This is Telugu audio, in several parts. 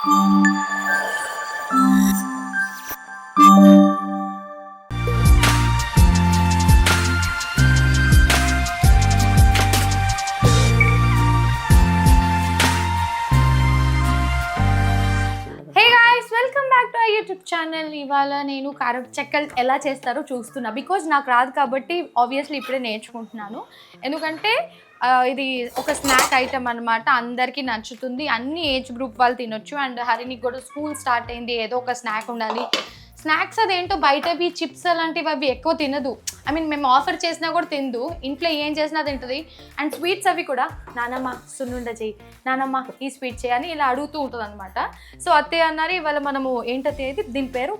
యూట్యూబ్ ఛానల్ ఇవాళ నేను కారం చెక్కలు ఎలా చేస్తారో చూస్తున్నా. బికాజ్ నాకు రాదు కాబట్టి ఆబ్వియస్లీ ఇప్పుడే నేర్చుకుంటున్నాను. ఎందుకంటే ఇది ఒక స్నాక్ ఐటమ్ అనమాట, అందరికీ నచ్చుతుంది, అన్ని ఏజ్ గ్రూప్ వాళ్ళు తినొచ్చు. అండ్ హరినికి కూడా స్కూల్ స్టార్ట్ అయింది, ఏదో ఒక స్నాక్ ఉండాలి. స్నాక్స్ అదేంటో బయటవి చిప్స్ అలాంటివి అవి ఎక్కువ తినదు. ఐ మీన్ మేము ఆఫర్ చేసినా కూడా తిందు, ఇంట్లో ఏం చేసినా తింటుంది. అండ్ స్వీట్స్ అవి కూడా నానమ్మ సున్నుండ చెయ్యి, నానమ్మ ఈ స్వీట్ చేయని ఇలా అడుగుతూ ఉంటుంది అనమాట. సో అత్తయ్య అన్నారు ఇవాళ మనము ఏంటది దీని పేరు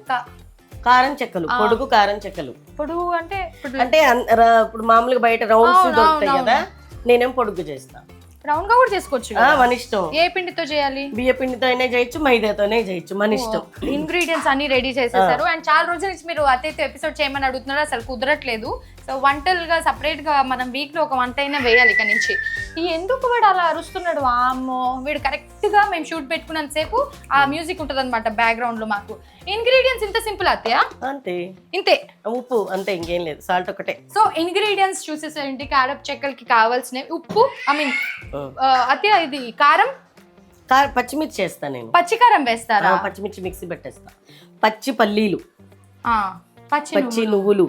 కారం చెక్కలు, పొడుగు కారం చెక్కలు. పొడుగు అంటే ఇప్పుడు మామూలుగా బయట రౌండ్స్ దొరుకుతాయి కదా, నేనేం పొడుగు చేస్తా. రౌండ్ గా కూడా చేసుకోవచ్చు, మన ఇష్టం. ఏ పిండితో చేయాలి? బియ్య పిండితో అయినా చేయొచ్చు, మైదాతోనే చేయొచ్చు, మన ఇష్టం. ఇంగ్రీడియంట్స్ అన్ని రెడీ చేసేసారు. అండ్ చాలా రోజుల నుంచి మీరు అత్తయ్యతో ఎపిసోడ్ చేయమని అడుగుతున్నారు, అసలు కుదరట్లేదు. సో వంటలుగా సపరేట్ గా మనం వీక్ లో ఒక వంట అయినా వేయాలి ఇక్కడ నుంచి. ఎందుకు వీడు అలా అరుస్తున్నాడు? అమ్మో, వీడు కరెక్ట్ గా మేము షూట్ పెట్టుకున్నంతసేపు ఆ మ్యూజిక్ ఉంటుంది అనమాట బ్యాక్గ్రౌండ్ లో. మాకు ఇంగ్రీడియంట్స్ ఇంత సింపుల్ అత్తయ్య, అంతే. ఇంతే, ఉప్పు అంతే, ఇంకేం లేదు, సాల్ట్ ఒకటే. So ingredients చూసేసేంటి. కారపు చెక్కలకి కావాల్సినవి ఉప్పు, ఐ మీన్ అత్తయ్య ఇది కారం, పచ్చిమిర్చి చేస్తా నేను. పచ్చికారం వేస్తారా? పచ్చిమిర్చి మిక్సీ పెట్టేస్తా. పచ్చి పల్లీలు, పచ్చి నువ్వులు.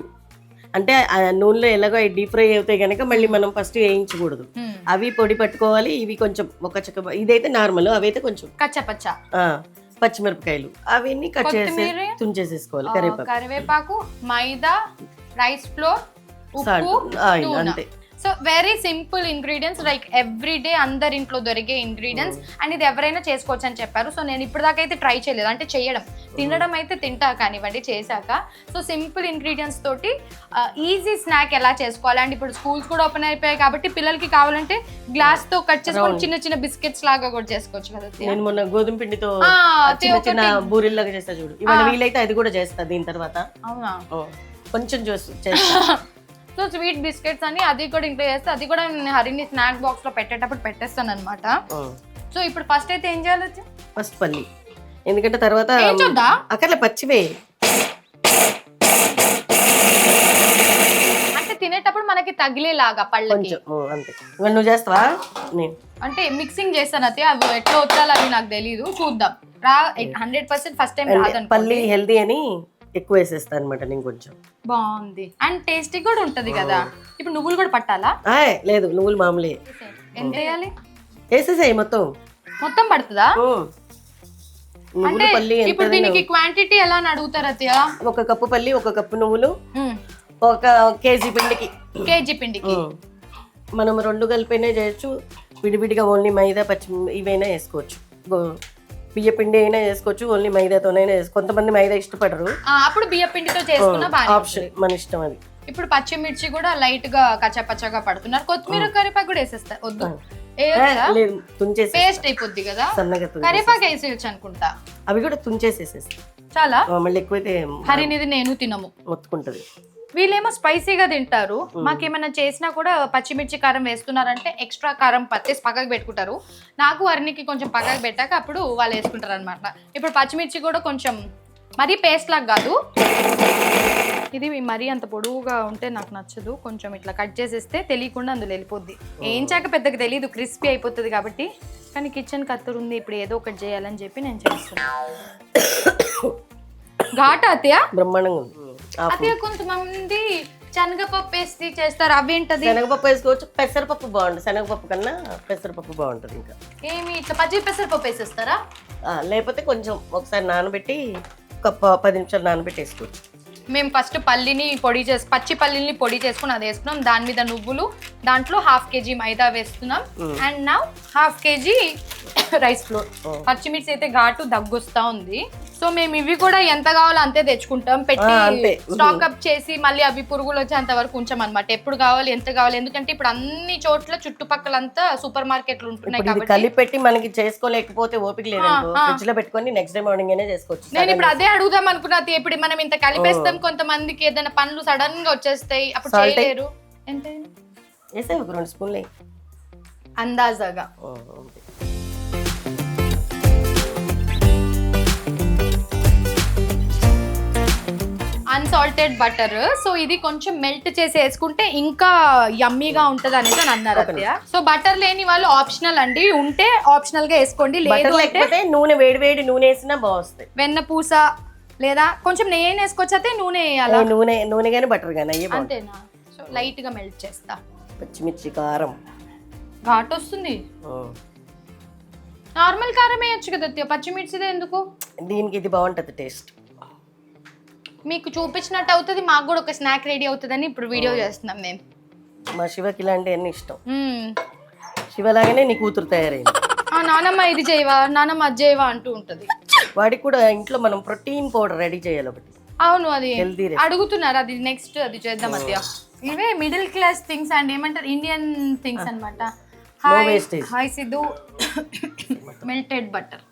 అంటే నూనెలో ఎలాగో డీప్ ఫ్రై అవుతాయి కనుక మళ్ళీ మనం ఫస్ట్ వేయించకూడదు. అవి పొడి పట్టుకోవాలి. ఇవి కొంచెం ఒక చెక్క, ఇదైతే నార్మల్, అవైతే కొంచెం కచ్చపచ్చ. పచ్చిమిరపకాయలు అవన్నీ కట్ చేసి తుంచేసేసుకోవాలి. కరివేపాకు, మైదా, రైస్ ఫ్లోర్, ఉప్పు, అంతే. So very simple ingredients, like every day అందరి ఇంట్లో దొరికే ఇంగ్రీడియంట్స్. అండ్ ఇది ఎవరైనా చేసుకోవచ్చు అని చెప్పారు. సో నేను ఇప్పుడు దాకా అయితే ట్రై చేయలేదు, అంటే చేయడం, తినడం అయితే తింటా కానివ్వండి చేశాక. సో సింపుల్ ఇంగ్రీడియంట్స్ తోటి ఈజీ స్నాక్ ఎలా చేసుకోవాలి. అండ్ ఇప్పుడు స్కూల్స్ కూడా ఓపెన్ అయిపోయాయి కాబట్టి పిల్లలకి కావాలంటే గ్లాస్ తో కట్ చేసుకొని చిన్న చిన్న బిస్కెట్స్ లాగా కూడా చేసుకోవచ్చు కదా. నేను మొన్న గోధుమ పిండితో చిన్న చిన్న బూరెల్లాగా చేస్తా చూడు, ఇవాళ వీలైతే అది కూడా చేస్తా దీని తర్వాత. అవునా? కొంచెం చేస్తా. సో స్వీట్ బిస్కెట్స్ అని అది కూడా ఇంట్లో చేస్తే, అది కూడా హరిని స్నాక్ బాక్స్ లో పెట్టేటప్పుడు పెట్టేస్తాను అనమాట. సో ఇప్పుడు ఫస్ట్ అయితే ఏం చేయాలి? ఫస్ట్ పల్లి, ఎందుకంటే తర్వాత అక్కడ పచ్చివే అంటే తినేటప్పుడు మనకి తగిలేలాగా పళ్ళకి. అంతే. నువ్వు చేస్తావా? నేను అంటే మిక్సింగ్ చేస్తాను అయితే, అవి ఎట్లా వచ్చాలో అవి నాకు తెలియదు, చూద్దాం. 100% ఫస్ట్ టైం రాదు. పల్లి హెల్దీ అని ఎక్కువ వేసేస్తా అనమాట నేను. కొంచెం బాగుంది అండ్ టేస్టీ కూడా ఉంటది కదా. ఇప్పుడు నువ్వులు కూడా పట్టాలా? లేదు, నువ్వులు మామూలే. ఎంత వేయాలి? వేసేసాయి మొత్తం పడుతుందా? నువ్వులు పల్లి ఇప్పుడు దీనికి క్వాంటిటీ ఎలా అని అడుగుతారు అత్తయ్య? 1 కప్పు పల్లి, 1 కప్పు నువ్వులు, 1 కేజీ పిండికి. మనం 2 కలిపినే చేయొచ్చు, విడివిడిగా ఓన్లీ మైదా పచ్చి ఇవైనా వేసుకోవచ్చు. బియ్య పిండి అయినా వేసుకోవచ్చు, ఓన్లీ మైదాతోనైనా వేసుకోవచ్చు. కొంతమంది మైదా ఇష్టపడరు, అప్పుడు బియ్య పిండితో చేసుకున్న ఆప్షన్, మన ఇష్టం అది. ఇప్పుడు పచ్చిమిర్చి కూడా లైట్ గా కచ్చపచ్చగా పడుతున్నారు. కొత్తిమీర కరివేపాకు కూడా వేసేస్తారు. వద్దు, పేస్ట్ అయిపోద్ది కదా. కరివేపాకు వేసేయచ్చు అనుకుంటా. అవి కూడా తుంచేసేసేస్తా. చాలా మళ్ళీ ఎక్కువైతే హరినిది నేను తినము, మొత్తుకుంటది. వీళ్ళేమో స్పైసీగా తింటారు. మాకేమైనా చేసినా కూడా పచ్చిమిర్చి కారం వేస్తున్నారంటే ఎక్స్ట్రా కారం పట్టేసి పక్కకు పెట్టుకుంటారు. నాకు హరినికి కొంచెం పక్కకు పెట్టాక అప్పుడు వాళ్ళు వేసుకుంటారు అనమాట. ఇప్పుడు పచ్చిమిర్చి కూడా కొంచెం మరీ పేస్ట్ లాగా కాదు, ఇది మరీ అంత పొడవుగా ఉంటే నాకు నచ్చదు. కొంచెం ఇట్లా కట్ చేసేస్తే తెలియకుండా అందులో వెళ్ళిపోద్ది. ఏంచాక పెద్దగా తెలియదు, క్రిస్పీ అయిపోతుంది కాబట్టి. కానీ కిచెన్ కత్తెర ఉంది, ఇప్పుడు ఏదో ఒకటి చేయాలని చెప్పి నేను చేస్తున్నాను. ఘాటా అత్తయ్య? బ్రహ్మాండంగా ఉంది అత్తయ్య. కొంతమంది శనగపప్పు వేసి చేస్తారు, అవేంటది? శనగపప్పు వేసుకోవచ్చు, పెసరపప్పు బాగుంటుంది. శనగపప్పు కన్నా పెసరపప్పు బాగుంటుంది. ఇంకా ఏమి ఇట్లా పచ్చి పెసరపప్పు వేసేస్తారా? లేకపోతే కొంచెం ఒకసారి నానబెట్టి 10 నిమిషాలు నానబెట్టి వేసుకోవచ్చు. మేము ఫస్ట్ పచ్చి పల్లిని పొడి చేసుకుని అది వేసుకున్నాం. దాని మీద నువ్వులు, దాంట్లో 1/2 kg మైదా వేస్తున్నాం. అండ్ నా 1/2 kg రైస్ ఫ్లోర్. పచ్చిమిర్చి అయితే ఘాటు దగ్గొస్తా ఉంది. సో మేము ఇవి కూడా ఎంత కావాలో అంతే తెచ్చుకుంటాం, పెట్టి స్టాక్ అప్ చేసి మళ్ళీ అవి పురుగులు వచ్చేంత వరకు ఉంచాం అనమాట. ఎప్పుడు కావాలి ఎంత కావాలి, ఎందుకంటే ఇప్పుడు అన్ని చోట్ల చుట్టుపక్కలంతా సూపర్ మార్కెట్లు ఉంటున్నాయి కాబట్టి. కలిపి పెట్టి మనకి చేసుకోలేకపోతే ఓపిక లేదు, ఫ్రిడ్జ్ లో పెట్టుకొని నెక్స్ట్ డే మార్నింగ్ అయినా చేసుకోవచ్చు. నేను ఇప్పుడు అదే అడుగుదాం అనుకున్నా. ఇప్పుడు మనం ఇంత కలిపేస్తాం, కొంతమందికి ఏదైనా పనులు సడన్ గా వచ్చేస్తాయి, అప్పుడు చేయలేరు. ఎంత వేసే? 1 2 స్పూన్లు అందాజాగా. Melted butter. సో ఇది కొంచెం మెల్ట్ చేసి వేసుకుంటే ఇంకా యమ్మీగా ఉంటది అనేది అని అన్నారు అత్తయ్య. సో బటర్ లేని వాళ్ళు ఆప్షనల్ అండి, ఉంటే ఆప్షనల్ గా వేసుకోండి, లేదు లేకపోతే నూనె వేడి నూనె వేసినా బాగుస్తాయి. వెన్న పూస లేదా కొంచెం నెయ్యి వేసుకోవచ్చైతే నూనె వేయాలా? నూనె కానీ బటర్ కానీ అయ్యే అంతేనా? సో లైట్ గా మెల్ట్ చేస్తా. పచ్చిమిర్చి కారం ఘాట్ వస్తుంది. నార్మల్ కారం వేయచ్చు కదా అత్తయ్య, పచ్చిమిర్చిదే ఎందుకు? దీనికి ఇది బాగుంటది టేస్ట్. మీకు చూపించినట్టు అవుతుంది, మాకు కూడా ఒక స్నాక్ రెడీ అవుతుందని ఇప్పుడు వీడియో చేస్తున్నాం మేము. మా శివకి ఇలాంటి అన్ని ఇష్టం. శివలాగానే నీ కూతురు తయారైంది. నానమ్మ ఇది చేయవా, నానమ్మ అది చేయవా అంటూ ఉంటది. వాడికి కూడా ఇంట్లో మనం ప్రోటీన్ పౌడర్ రెడీ చేయాలి ఒకటి. అవును, అది అడుగుతున్నారు, అది నెక్స్ట్ అది చేద్దాం అత్తయ్య. ఇవే మిడిల్ క్లాస్ థింగ్స్ అండ్ ఏమంటారు ఇండియన్ థింగ్స్ అనమాట. హాయ్ సిద్ధు. మెల్టెడ్ బటర్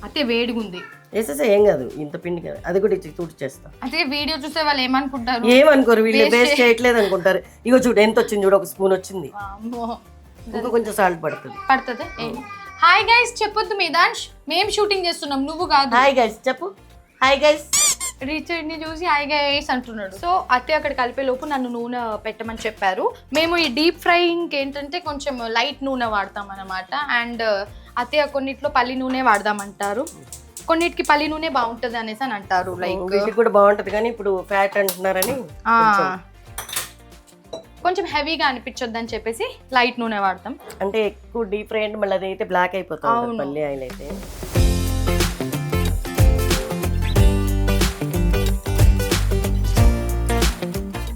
అయితే వేడిగుంది, వేసేసే ఏం కాదు, ఇంత పిండి కాదు, అది కూడా ఇచ్చి తూటి చేస్తా. అయితే వీడియో చూసే వాళ్ళు ఏమనుకుంటారు? ఏమనుకోరు, వీళ్ళు వేస్ట్ చేయట్లేదు అనుకుంటారు. ఇగో చూడు ఎంత వచ్చింది, చూడు ఒక స్పూన్ వచ్చింది, ఇంకా కొంచెం సాల్ట్ పడుతుంది. హాయ్ గైస్ చెప్పొద్దు మీదాంష్, మేము షూటింగ్ చేస్తున్నాం, నువ్వు కాదు. హాయ్ గైస్ చెప్పు. Hi guys. రీచర్డ్ ని చూసి హాయ్ గైస్ అంటున్నాడు. సో అత్తయ్య అక్కడ కలిపే లోపు నన్ను నూనె పెట్టమని చెప్పారు. మేము ఈ డీప్ ఫ్రైయింగ్ ఏంటంటే కొంచెం లైట్ నూనె వాడతాం అన్నమాట. అండ్ అత్తయ్య కొన్నిట్లో పల్లి నూనె వాడదామంటారు, కొన్నిటికి పల్లి నూనె బాగుంటది అనేసి అని అంటారు. లైక్ వీటికి కూడా బాగుంటది కానీ ఇప్పుడు ఫ్యాట్ అంటున్నారని కొంచెం హెవీగా అనిపించొద్దు అని చెప్పేసి లైట్ నూనె వాడతాం. అంటే ఎక్కువ డీప్ ఫ్రై అంటే మళ్ళీ అదైతే బ్లాక్ అయిపోతుంది పల్లి ఆయిల్ అయితే.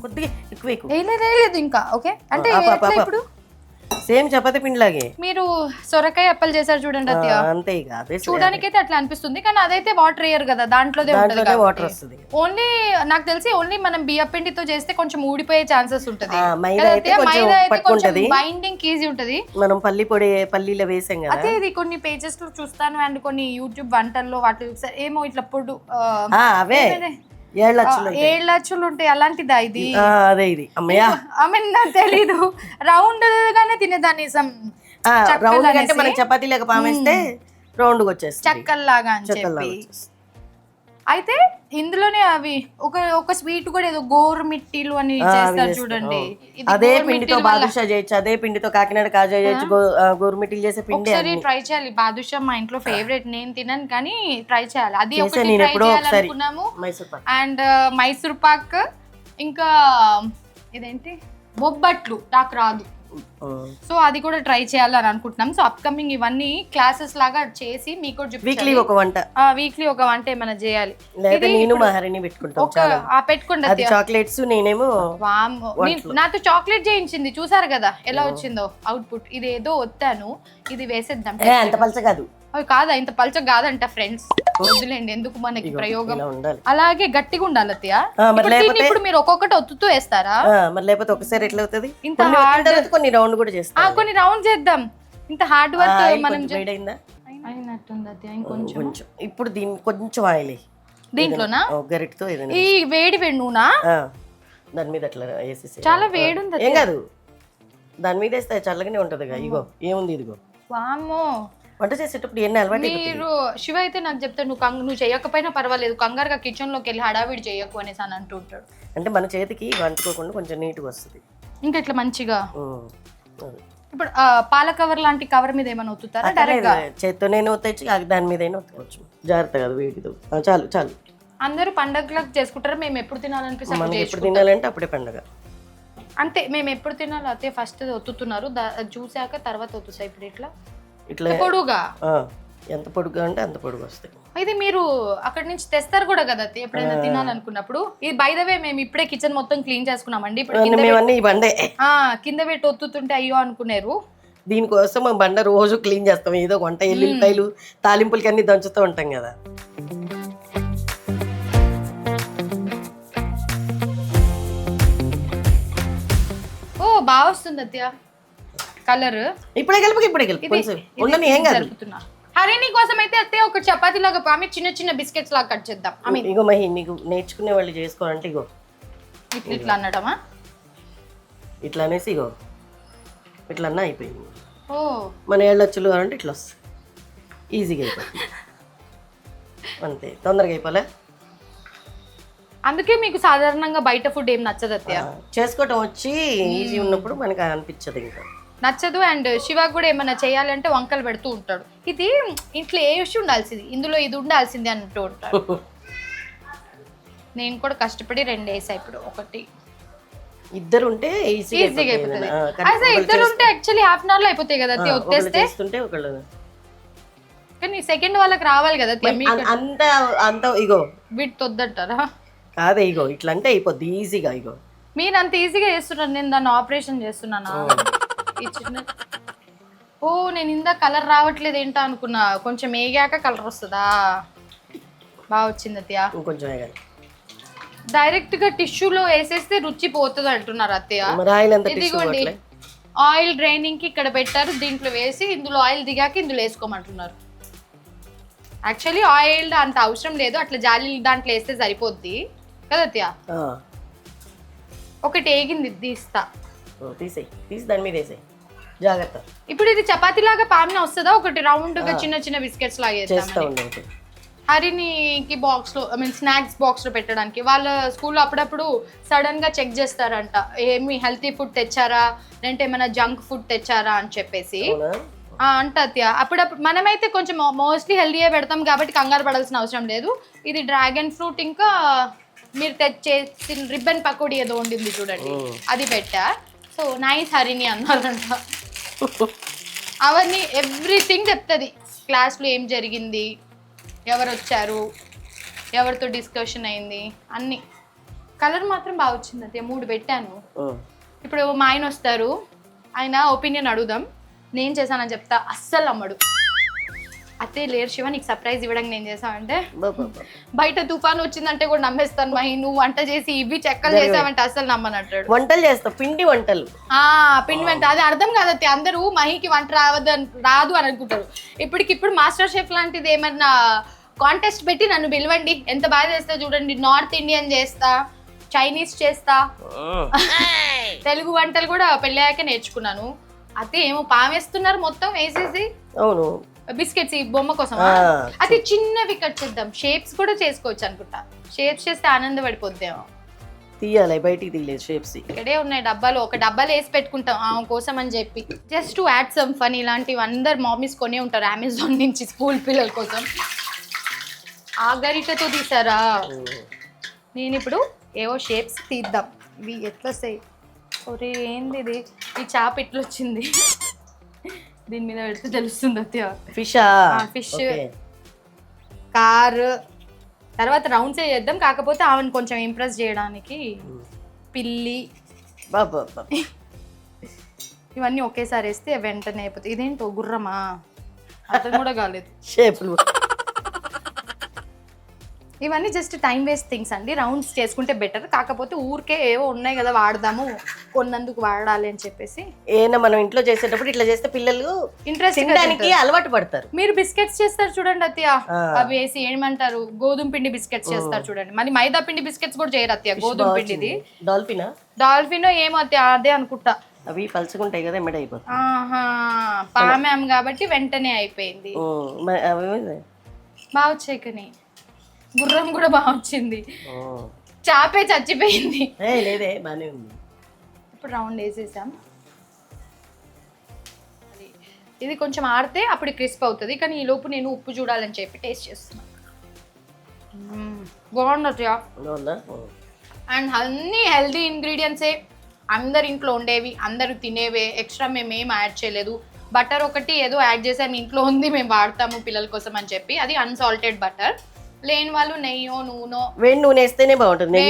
కొద్దిగా ఎక్కువ వేయలేదు ఇంకా. ఓకే అంటే ఇప్పుడు సేమ్ చపాతీ పిండి లాగే మీరు సొరకాయ అప్పలు చేశారు చూడండి అత్తయ్య, అంతే. ఇక అదే చూడడానికి అయితే అట్లా అనిపిస్తుంది కానీ అదైతే వాటర్ వేయరు కదా, దాంట్లోనే వాటర్ వస్తుంది. ఓన్లీ నాకు తెలిసి ఓన్లీ మనం బియ్య పిండితో చేస్తే కొంచెం ఊడిపోయే ఛాన్సెస్ ఉంటది. మైదా అయితే కొంచెం బైండింగ్ ఈజీ ఉంటది. మనం పల్లీలో వేసాం కదా. అదే ఇది కొన్ని పేజెస్ లో చూస్తాను అండ్ కొన్ని యూట్యూబ్ వంటల్లో వాటి ఏమో ఇట్లా పొడు అవే 7 లక్షలు ఉంటాయి, అలాంటిదా ఇది? అదే ఇది అమ్మయ్యా, నాకు తెలీదు. రౌండ్ గానే తినేదాన్ని, రౌండ్ అంటే మనం చపాతీ లాగా పామేస్తే రౌండ్ వచ్చేస్తుంది, చక్కల్లాగా అని చెప్పి. అయితే ఇందులోనే అవి ఒక స్వీట్ కూడా ఏదో గోరుమిట్టిలు అని చేస్తారు చూడండి, అదే పిండితో బాదుషా చేయొచ్చు, అదే పిండితో కాకినాడ కాజా చేయొచ్చు, గోరుమిట్టిలు చేసే పిండి. ఒకసారి ట్రై చేయాలి. బాదుషా మా ఇంట్లో ఫేవరెట్, నేను తినను కానీ ట్రై చేయాలి. అది ఒకటి ట్రై చేయాలనుకున్నాము. అండ్ మైసూర్ పాక్, ఇంకా ఇదేంటి బొబ్బట్లు నాకు రాదు, సో అది కూడా ట్రై చేయాలని అనుకుంటున్నాం. సో అప్కమింగ్ ఇవన్నీ క్లాసెస్ లాగా చేసి మీకు వీక్లీ ఒక వంట ఏమైనా చేయాలి. నేను మహారిని పెట్టుకుంటాం, చాక్లెట్స్ నేనేమో. నాతో చాక్లెట్ చేయించింది, చూసారు కదా ఎలా వచ్చిందో అవుట్పుట్. ఇది ఏదో వస్తాను, ఇది వేసేద్దాం. అంత పలచ కాదు, అవి కాదా, ఇంత పలచ కాదంట ఫ్రెండ్స్, వద్దులేండి ఎందుకు మనకి ప్రయోగం. అలాగే గట్టిగా ఉండాలి అత్తయ్య. ఇప్పుడు మీరు ఒక్కొక్కటి ఒత్తుతూ వేస్తారా? మరి లేకపోతే ఒకసారి ఎట్లా అవుతుంది? ఇంత హార్డ్ కొన్ని రౌండ్ కూడా చేస్తాం, కొన్ని రౌండ్ చేద్దాం. ఇంత హార్డ్ వర్క్ మనం అయినట్టుంది అత్తయ్య. ఇంకొంచెం ఇప్పుడు దీన్ని కొంచెం ఆయిల్ దీంట్లోనా గరిటతో ఈ వేడి నూనె దాని మీద అట్లా వేసేసి. చాలా వేడి ఉంది, ఏం కాదు, దాని మీద వేస్తే చల్లగానే ఉంటది. ఇగో ఏముంది, ఇదిగో. వామ్మో, వంట చేసేటప్పుడు ఎన్ని అలవాటు. మీరు శివ అయితే నాకు చెప్తాడు, నువ్వు చేయకపోయినా పర్వాలేదు, కంగారుగా కిచెన్ లోకి వెళ్ళి హడావిడి చేయకు అనేసి అని అంటూ ఉంటాడు. అంటే మన చేతికి వండుకోకుండా కొంచెం నీట్గా వస్తుంది ఇంకా ఇట్లా మంచిగా. ఇప్పుడు పాల కవర్ లాంటి కవర్ మీద ఏమైనా ఒత్తుతారా? డైరెక్ట్ గా చేత్తోనే ఒత్తచ్చు, దాని మీద ఒత్తుకోవచ్చు, జాగ్రత్త కాదు వేడితో. చాలు. అందరూ పండగలకు చేసుకుంటారు, మేము ఎప్పుడు తినాలనిపిస్తే మనం ఎప్పుడు తినాలంటే అప్పుడే పండగ. అంతే, మేము ఎప్పుడు తినాలి అతే ఫస్ట్ ఒత్తుతున్నారు, చూసాక తర్వాత ఒత్తుతాయి. ఇప్పుడు ఇట్లా పొడుగా, ఎంత పొడుగా అంటే అంత పొడుగు వస్తాయి. ఇది మీరు అక్కడ నుంచి తెస్తారు కూడా కదా ఎప్పుడైనా తినాలనుకున్నప్పుడు. ఇది బై ద వే మేము ఇప్పుడే కిచెన్ మొత్తం క్లీన్ చేసుకున్నామండి. ఇప్పుడు కింద పెట్టి ఒత్తుతుంటే అయ్యో అనుకున్నారు. దీనికోసం మా బండ రోజు క్లీన్ చేస్తాం, ఏదో వంట ఎల్లుల్లిపాయలు తాలింపులకి అన్ని దంచుతూ ఉంటాం కదా. ఓ బాగా వస్తుంది అత్తయ్య కలర్. ఇప్పుడే కలిపి ఉండని, ఏం కాదు. హరిణి కోసం అయితే అత్తయ్య ఒక చపాతీ లాగా పామి చిన్న చిన్న బిస్కెట్స్ లాగా కట్ చేద్దాం. ఇగో మహి, నీకు నేర్చుకునే వాళ్ళు చేసుకోవాలంటే ఇగో ఇట్లా అన్నడమా, ఇట్లా అనేసి ఇగో ఇట్లా అన్నా అయిపోయింది. మన ఏళ్ళొచ్చులు అంటే ఇట్లా వస్తుంది, ఈజీగా అయిపోతుంది, అంతే. తొందరగా అయిపోలే. అందుకే మీకు సాధారణంగా బయట ఫుడ్ ఏం నచ్చదు అత్తయ్య. చేసుకోవటం వచ్చి ఈజీ ఉన్నప్పుడు మనకు అనిపించదు ఇంకా నచ్చదు. అండ్ శివ కూడా ఏమైనా చేయాలంటే వంకలు పెడుతూ ఉంటాడు, ఇది ఇంట్లో ఏ విషయం ఉండాల్సింది, ఇందులో ఇది ఉండాల్సింది అంటూ ఉంటాడు. నేను కూడా కష్టపడి 2 వేసా, ఇప్పుడు ఒకటి. ఇద్దరు ఉంటే ఈజీగా అయిపోతుంది. అదే ఇద్దరు ఉంటే యాక్చువల్లీ హాఫ్ అన్ అవర్ లో అయిపోతాయి కదా అత్తయ్య, వచ్చేస్తే. కానీ సెకండ్ వాళ్ళకి రావాలి కదా అంత అంత ఇగో వీటి వద్దంటారా? కాదే ఇగో ఇట్లా అంటే అయిపోద్ది ఈజీగా. ఇగో మీరు అంత ఈజీగా చేస్తున్నారు, నేను దాన్ని ఆపరేషన్ చేస్తున్నానా? ఈ చిన్న నేను ఇందా కలర్ రావట్లేదు ఏంటో అనుకున్నా, కొంచెం వేగాక కలర్ వస్తుందా? బాగా వచ్చింది అత్తయ్య. కొంచెం వేగాలి. డైరెక్ట్ గా టిష్యూలో వేసేస్తే రుచి పోతుంది అంటున్నారు అత్తయ్య. ఇదిగోండి ఆయిల్ డ్రైనింగ్ కి ఇక్కడ పెట్టారు, దీంట్లో వేసి ఇందులో ఆయిల్ దిగాక ఇందులో వేసుకోమంటున్నారు. యాక్చువల్లీ ఆయిల్ అంత అవసరం లేదు, అట్లా జాలి దాంట్లో వేస్తే సరిపోద్ది కదా అత్తయ్య. ఒకటి ఏగింది, తీస్తా. తీసి దాని మీద వేసేయి జాగ్రత్త. ఇప్పుడు ఇది చపాతీ లాగా పామిన వస్తుందా? ఒకటి రౌండ్ గా చిన్న చిన్న బిస్కెట్స్ లాగా వేస్తాం. హరినికి బాక్స్ లో, ఐ మీన్ స్నాక్స్ బాక్స్ లో పెట్టడానికి. వాళ్ళ స్కూల్లో అప్పుడప్పుడు సడన్ గా చెక్ చేస్తారంట, ఏమి హెల్తీ ఫుడ్ తెచ్చారా లేదంటే ఏమైనా జంక్ ఫుడ్ తెచ్చారా అని చెప్పేసి అంట అత్తయ్య. అప్పుడప్పుడు మనమైతే కొంచెం మోస్ట్లీ హెల్తీయే పెడతాం కాబట్టి కంగారు పడాల్సిన అవసరం లేదు. ఇది డ్రాగన్ ఫ్రూట్ ఇంకా మీరు తెచ్చేసిన రిబ్బన్ పకోడీ ఏదో ఉండింది చూడండి, అది పెట్టా. సో నైస్ హరిని అన్నారంట. అవన్నీ ఎవ్రీథింగ్ చెప్తుంది, క్లాస్లో ఏం జరిగింది, ఎవరు వచ్చారు, ఎవరితో డిస్కషన్ అయింది, అన్ని. కలర్ మాత్రం బాగా వచ్చింది అదే, 3 పెట్టాను. ఇప్పుడు మా ఆయన వస్తారు, ఆయన ఒపీనియన్ అడుగుదాం. నేను చేశానని చెప్తా, అస్సలు నమ్మడు. అతే లేరు శివ, నీకు సర్ప్రైజ్ ఇవ్వడానికి నేను చేసామంటే, బయట తుఫాను వచ్చిందంటే కూడా నమ్మేస్తాను మహి, నువ్వు వంట చేసి ఇవి చెక్కలు చేసావంటే అస్సలు నమ్మనంటాడు. వంటలు చేస్తా, పిండి వంటలు. పిండి వంట అది అర్థం కాదత్తే, అందరూ మహికి వంట రాదు అని అనుకుంటారు. ఇప్పటికిప్పుడు మాస్టర్ షెఫ్ లాంటిది ఏమన్నా కాంటెస్ట్ పెట్టి నన్ను పిలవండి, ఎంత బాగా చేస్తా చూడండి. నార్త్ ఇండియన్ చేస్తా, చైనీస్ చేస్తా, తెలుగు వంటలు కూడా పెళ్ళాక నేర్చుకున్నాను. అయితే ఏమో పామేస్తున్నారు మొత్తం వేసేసి. అవును, బిస్కెట్స్ ఈ బొమ్మ కోసం అది చిన్నవి కట్ చేద్దాం, షేప్స్ కూడా చేసుకోవచ్చు అనుకుంటా. షేప్స్ చేస్తే ఆనంద పడిపోద్దేమో. తీయాలి, బయటికి తీయలేదు షేప్స్. ఇక్కడే ఉన్నాయి డబ్బాలు, ఒక డబ్బాలు వేసి పెట్టుకుంటాం ఆమె కోసం అని చెప్పి. Just to add some fun, ఇలాంటివి అందరు మమ్మీస్ కొనే ఉంటారు అమెజాన్ నుంచి స్కూల్ పిల్లల కోసం. ఆ గరిటతో తీసారా? నేను ఇప్పుడు ఏవో షేప్స్ తీద్దాం, ఇవి ఎట్లా వస్తాయి. ఒరే ఏంది ఇది, ఈ చాప ఎట్లా వచ్చింది, దీని మీద పెడితే తెలుస్తుంది అత్తయ్య. ఫిష్, కార్, తర్వాత రౌండ్స్ చేద్దాం. కాకపోతే ఆమెను కొంచెం ఇంప్రెస్ చేయడానికి పిల్లి, ఇవన్నీ ఒకేసారి వేస్తే వెంటనే అయిపోతాయి. ఇదేంటో గుర్రమా, అర్థం కూడా కాలేదు. షేపులు ఇవన్నీ జస్ట్ టైం వేస్ట్ థింగ్స్ అండి, రౌండ్స్ చేసుకుంటే బెటర్. కాకపోతే ఊరికే ఏవో ఉన్నాయి కదా వాడదాము, కొన్నందుకు వాడాలి అని చెప్పేసి. ఏనా మనం ఇంట్లో చేసేటప్పుడు ఇట్లా చేస్తే పిల్లలు ఇంట్రెస్ట్ తినడానికి అలవాటు పడతారు. మీరు బిస్కెట్స్ చేస్తారు చూడండి అత్తయ్య, అవి వేసి ఏమంటారు, గోధుమ పిండి బిస్కెట్స్ చేస్తారు చూడండి. మళ్ళీ మైదా పిండి బిస్కెట్స్ కూడా చేయరు అత్తయ్య, గోధుమ పిండిది. డాల్ఫిన్ ఏమో అత్తయ్య, అదే అనుకుంటా. అవి పలుచుకుంటాయి కదా, ఎమ్మడి అయిపోతుంది. పామాం కాబట్టి వెంటనే అయిపోయింది. బాగా వచ్చాయి, కానీ గుర్రం కూడా బాగా వచ్చింది. చాపే చచ్చిపోయింది. లేదే బానే ఉంది. ఇప్పుడు రౌండ్ వేసేసాం. ఇది కొంచెం ఆడితే అప్పుడు క్రిస్ప్ అవుతుంది. కానీ ఈ లోపు నేను ఉప్పు చూడాలని చెప్పి టేస్ట్ చేస్తున్నాను. బాగుండదు. అండ్ అన్ని హెల్దీ ఇంగ్రీడియంట్సే, అందరి ఇంట్లో ఉండేవి, అందరూ తినేవే. ఎక్స్ట్రా మేము ఏం యాడ్ చేయలేదు. బటర్ ఒకటి ఏదో యాడ్ చేసాము, ఇంట్లో ఉంది మేము వాడతాము పిల్లల కోసం అని చెప్పి, అది అన్సాల్టెడ్ బటర్. లేని వాళ్ళు నెయ్యో నూనె, వేడి నూనె వేస్తేనే బాగుంటుంది.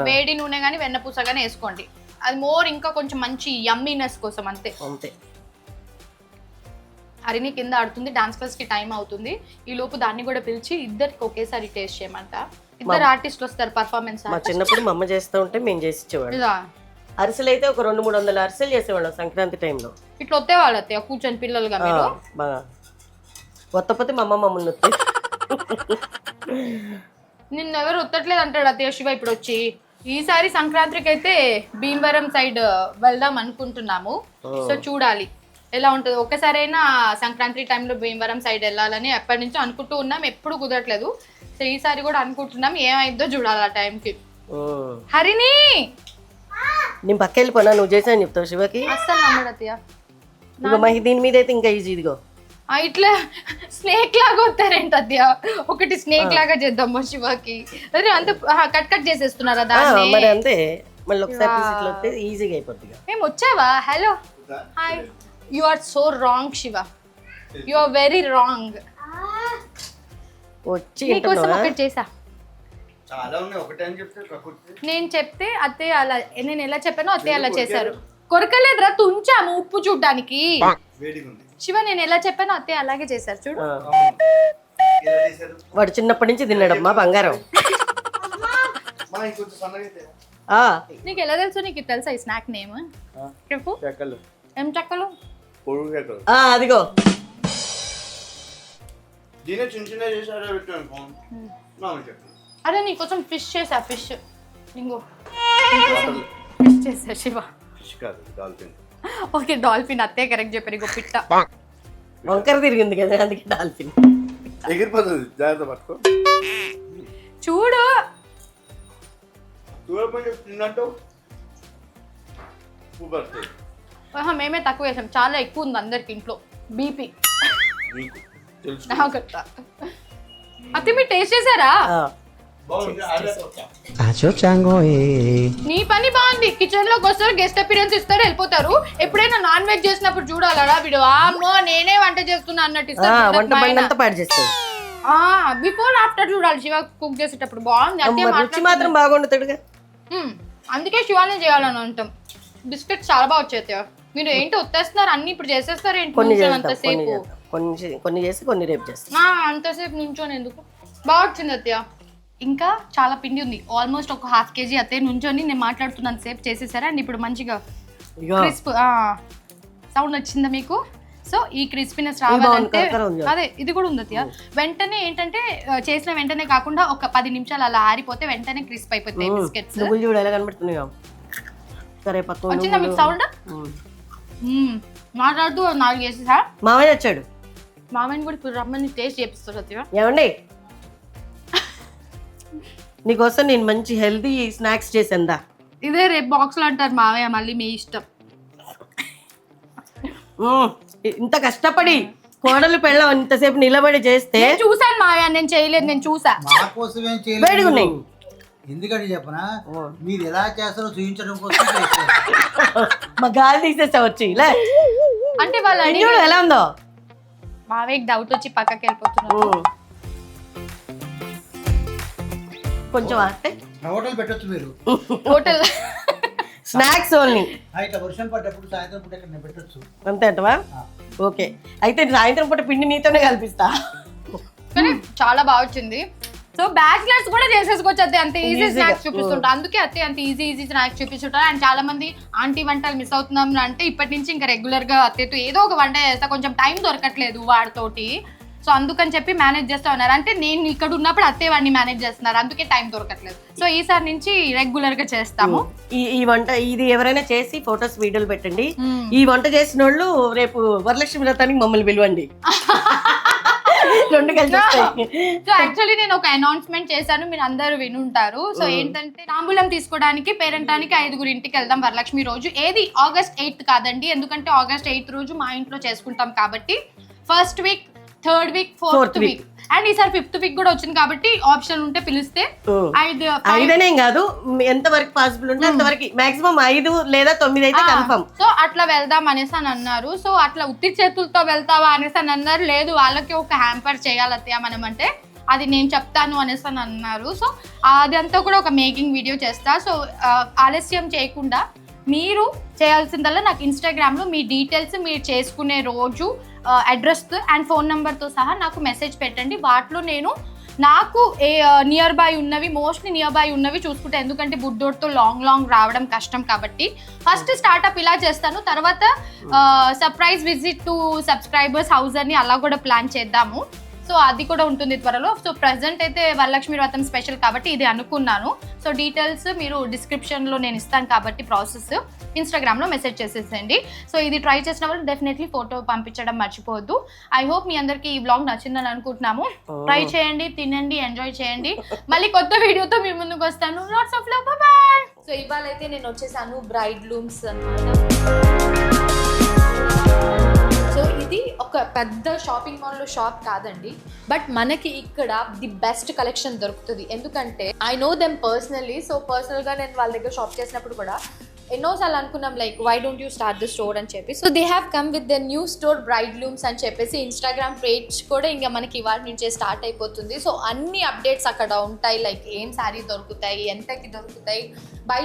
వేడి నూనె కానీ వెన్నపూస కానీ వేసుకోండి, అది మోర్ ఇంకా కొంచెం మంచి యమ్మీనెస్ కోసం అంతే. హరిని కింద ఆడుతుంది, డాన్స్ క్లాస్ కి టైం అవుతుంది. ఈ లోపు దాన్ని కూడా పిలిచి ఇద్దరికి ఒకేసారి టేస్ట్ చేయమంట. ఇద్దరు ఆర్టిస్టులు వస్తారు పర్ఫార్మెన్స్. మా చిన్నప్పుడు మా అమ్మ చేస్తూ ఉంటే మేము చేసి ఇచ్చేవాళ్ళం. అరిసెలు అయితే ఒక 200-300 అరిసెలు చేసేవాళ్ళం సంక్రాంతి టైంలో. ఇట్లా వస్తే వాళ్ళు వస్తాయి కూర్చొని పిల్లలుగా. మీరు వత్తపోతే మా అమ్మ మమ్మల్ని వస్తే నిన్న ఎవరు వత్తట్లేదు అంటాడు అత్తయ్య శివ ఇప్పుడు వచ్చి. ఈసారి సంక్రాంతికి అయితే భీమవరం సైడ్ వెళ్దాం అనుకుంటున్నాము. సో చూడాలి ఎలా ఉంటుంది. ఒక్కసారైనా సంక్రాంతి టైంలో భీమవరం సైడ్ వెళ్ళాలని ఎప్పటి నుంచో అనుకుంటూ ఉన్నాం, ఎప్పుడు కుదరట్లేదు. సో ఈసారి కూడా అనుకుంటున్నాం ఏమైందో చూడాలి ఆ టైంకి. హరిణి నేను పక్క వెళ్ళిపోనా, నువ్వు చేసాను చెప్తావు శివకి. అస్సలు నమ్మడు అత్తయ్య. ఇదిగో మహి దీని మీద అయితే ఇంకా ఈజీ. ఇదిగో ఇట్లా స్నేక్ లాగా వస్తారేంటి అత్తయ్య? ఒకటి స్నేక్ లాగా చేద్దాము శివకి. అదే అంత కట్ చేసేస్తున్నారా దాన్ని? మరి అంతే, మళ్ళీ ఒకసారి ఇట్లా వస్తే ఈజీగా అయిపోద్ది. మేము వచ్చావా? Hello hi. You are so wrong Shiva, you are very wrong. వచ్చి నీకోసం ఒకటి చేసా. చాలా ఉన్నాయి, ఒకటే అని చెప్తే నేను చెప్తే అత్తయ్య అలా, నేను ఎలా చెప్పానో అత్తయ్య అలా చేశారు. కొరకలేదురా, తుంచాము ఉప్పు చూడ్డానికి. వేడిగా ఉంది శివ నేను ఎలా చెప్పానో అత్తయ్య అలాగే చేశారు చూడు. ఎలా చేశారు? వాడు చిన్నప్పటి నుంచి తిన్నాడమ్మా బంగారం. మా ఇంకొంచెం సన్నగా అయితే నీకు ఎలా తెలుసు? నీకు తెలుసా ఈ స్నాక్ నేమ్? చెప్పు. చెక్కలు, ఏం చెక్కలు? పొడుగు చెక్కలు. అదిగో దీనే చిన్న చిన్న చేశారో పెట్టాను ఫోన్. మామూలు చెక్కలు. అరే నీకోసం ఫిష్ చేసా. ఫిష్ ఇంకో ఫిష్ చేసా శివ. ఫిష్ కాదు, డాల్ఫిన్. ఓకే డాల్ఫిన్, అత్తయ్య కరెక్ట్ చెప్పారు. ఇంకో పిట్ట. వంకర తిరిగింది కదా అందుకే డాల్ఫిన్. ఎగిరిపోతుంది, జాగ్రత్త పట్టుకో. చూడు దూరపడి తిన్నట్టు ఉప్పు పడుతుంది. మేమే తక్కువ వేసాం, చాలా ఎక్కువ ఉంది అందరికి ఇంట్లో బీపీ. నీకు తెలుసు. అత్తే మీరు టేస్ట్ చేశారా? బాగుంది. నీ పని బాగుంది. కిచెన్ లోకి వస్తారు, గెస్ట్ అపీరెన్స్ ఇస్తారు, వెళ్ళిపోతారు. ఎప్పుడైనా నాన్ వెజ్ చేసినప్పుడు చూడాలరా వీడు, అమ్మో నేనే వంట చేస్తున్నా అన్నట్టు వంట బండి అంతా పాడు చేస్తాడు. బిఫోర్ ఆఫ్టర్ చూడాలి శివ కుక్ చేసేటప్పుడు. బాగుంది రుచి మాత్రం బాగుండతాడుగా. అందుకే శివానే చేయాలని అంటాం. బిస్కెట్స్ చాలా బాగా వచ్చాయి. మీరు ఏంటి వచ్చేస్తున్నారు అన్ని ఇప్పుడు చేసేస్తారు ఏంటి? అంతసేపు కొన్ని చేసి కొన్ని రేపు చేస్తాం. అంతసేపు నుంచోని ఎందుకు? బాగా వచ్చింది అత్తయ్య. ఇంకా చాలా పిండి ఉంది, ఆల్మోస్ట్ ఒక 1/2 kg అత్తయ్య నుంచొని నేను మాట్లాడుతున్నాను సేపు చేసేసారా అండ్ ఇప్పుడు మంచిగా క్రిస్ప్ సౌండ్ వచ్చిందా మీకు? సో ఈ క్రిస్పీనెస్ రావాలంటే అదే ఇది కూడా ఉంది అత్తయ్య. వెంటనే ఏంటంటే చేసిన వెంటనే కాకుండా ఒక 10 నిమిషాలు అలా ఆరిపోతే వెంటనే క్రిస్ప్ అయిపోతాయి బిస్కెట్స్. ఎలా కనబడుతున్నాయి? వచ్చిందా మీకు సౌండ్? మాట్లాడుతూ 4 చేసేసా. మామయ్య వచ్చాడు. మామయ్యని కూడా ఇప్పుడు రమ్మని టేస్ట్ చేపిస్తారు అత్తయ్య. ఏమండి నీకోసం నేను మంచి హెల్తీ స్నాక్స్ చేసిందా. ఇదే రేపు బాక్స్ లో అంటారు మావయ్య, మళ్ళీ మీ ఇష్టం. ఇంత కష్టపడి కోడలు పెళ్ళం ఇంతసేపు నిలబడి చేస్తే చూసాను మావయ్య, నేను చేయలేదు, నేను చూసా. వేడిగా ఉన్నాయి. ఎందుకంటే చెప్పనా, మీరు ఎలా చేస్తారో చూపించడం కోసం మా గాలి తీసేస్తా వచ్చి అంటే వాళ్ళు ఎలా ఉందో మావయ్యకి డౌట్ వచ్చి పక్కకి వెళ్ళిపోతున్నారు. కొంచెం హోటల్ పెట్టొచ్చు మీరు. Hotel snacks only. ఇట్లా వర్షం పడ్డప్పుడు సాయంత్రం పూట ఇక్కడ పెట్టొచ్చు. అంతే అంటవా? ఓకే అయితే సాయంత్రం పూట పిండి నీతోనే కల్పిస్తా. కానీ చాలా బాగా వచ్చింది. సో బ్యాచిలర్స్ కూడా చేసేసుకోవచ్చు అత్తయ్య, అంత ఈజీ స్నాక్స్ చూపిస్తుంటా. అందుకే అత్తయ్య అంత ఈజీ స్నాక్స్ చూపిస్తుంటారు. అండ్ చాలా మంది ఆంటీ వంటలు మిస్ అవుతున్నాం అంటే ఇప్పటి నుంచి ఇంకా రెగ్యులర్ గా అత్తయ్యతో ఏదో ఒక వంట చేస్తా, కొంచెం టైం దొరకట్లేదు వాడితోటి. సో అందుకని చెప్పి మేనేజ్ చేస్తూ ఉన్నారు. అంటే నేను ఇక్కడ ఉన్నప్పుడు అత్తయ్య వాడిని మేనేజ్ చేస్తున్నారు, అందుకే టైం దొరకట్లేదు. సో ఈసారి నుంచి రెగ్యులర్ గా చేస్తాము. ఈ వంట ఇది ఎవరైనా చేసి ఫొటోస్ వీడియోలు పెట్టండి. ఈ వంట చేసిన వాళ్ళు రేపు వరలక్ష్మి వ్రతానికి మమ్మల్ని పిలవండి. సో యాక్చువల్లీ నేను ఒక అనౌన్స్మెంట్ చేశాను, మీరు అందరూ వినుంటారు. సో ఏంటంటే తాంబూలం తీసుకోవడానికి పేరెంటానికి 5 ఇంటికి వెళ్దాం వరలక్ష్మి రోజు. ఏది August 8th కాదండి, ఎందుకంటే August 8th రోజు మా ఇంట్లో చేసుకుంటాం కాబట్టి. First week, 3rd week, 4th week and ఈసారి 5th వీక్ కూడా వచ్చింది కాబట్టి ఆప్షన్ ఉంటే పిలిస్తే 5 కాదు, ఎంత వరకు పాసిబుల్ ఉంటే అంతవరకు, మాక్సిమం 5 లేదా 9 అయితే కన్ఫర్మ్. సో అట్లా వెళ్దాం అనేసి అని అన్నారు. సో అట్లా ఉత్తి చేతులతో వెళ్తావా అనేసి అని అన్నారు. లేదు వాళ్ళకి ఒక హ్యాంపర్ చేయాలి అత్తయ్య మనం అంటే, అది నేను చెప్తాను అనేసి అని అన్నారు. సో అదంతా కూడా ఒక మేకింగ్ వీడియో చేస్తా. సో ఆలస్యం చేయకుండా మీరు చేయాల్సిందల్లా నాకు ఇన్స్టాగ్రామ్లో మీ డీటెయిల్స్, మీరు చేసుకునే రోజు అడ్రస్ అండ్ ఫోన్ నెంబర్తో సహా నాకు మెసేజ్ పెట్టండి. వాటిలో నేను నాకు నియర్ బై ఉన్నవి, మోస్ట్లీ నియర్ బై ఉన్నవి చూసుకుంటే, ఎందుకంటే బుడ్డోడ్తో లాంగ్ రావడం కష్టం కాబట్టి ఫస్ట్ స్టార్ట్అప్ ఇలా చేస్తాను. తర్వాత surprise visit to subscribers house అని అలా కూడా ప్లాన్ చేద్దాము. సో అది కూడా ఉంటుంది త్వరలో. సో ప్రజెంట్ అయితే వరలక్ష్మి వ్రతం స్పెషల్ కాబట్టి ఇది అనుకున్నాను. సో డీటెయిల్స్ మీరు డిస్క్రిప్షన్లో నేను ఇస్తాను కాబట్టి ప్రాసెస్ ఇన్స్టాగ్రామ్లో మెసేజ్ చేసేసండి. సో ఇది ట్రై చేసిన వాళ్ళు డెఫినెట్లీ ఫోటో పంపించడం మర్చిపోవద్దు. ఐ హోప్ మీ అందరికీ ఈ వ్లాగ్ నచ్చిందని అనుకుంటున్నాము. ట్రై చేయండి, తినండి, ఎంజాయ్ చేయండి. మళ్ళీ కొత్త వీడియోతో మీ ముందుకు వస్తాను. Lots of love, bye. So ఇవాళ అయితే నేను వచ్చేసాను బ్రైడ్ లూమ్స్ అన్నమాట. సో ఇది ఒక పెద్ద షాపింగ్ మాల్లో షాప్ కాదండి, బట్ మనకి ఇక్కడ ది బెస్ట్ కలెక్షన్ దొరుకుతుంది. ఎందుకంటే I know them personally. So పర్సనల్గా నేను వాళ్ళ దగ్గర షాప్ చేసినప్పుడు కూడా ఎన్నోసార్లు అనుకున్నాం like why don't you start the store అని చెప్పి. So they have come with the new store Bride Looms అని చెప్పేసి ఇన్స్టాగ్రామ్ పేజ్ కూడా ఇంకా మనకి ఇవాళ నుంచే స్టార్ట్ అయిపోతుంది. సో అన్ని అప్డేట్స్ అక్కడ ఉంటాయి, లైక్ ఏం శారీ దొరుకుతాయి, ఎంతకి దొరుకుతాయి, బయట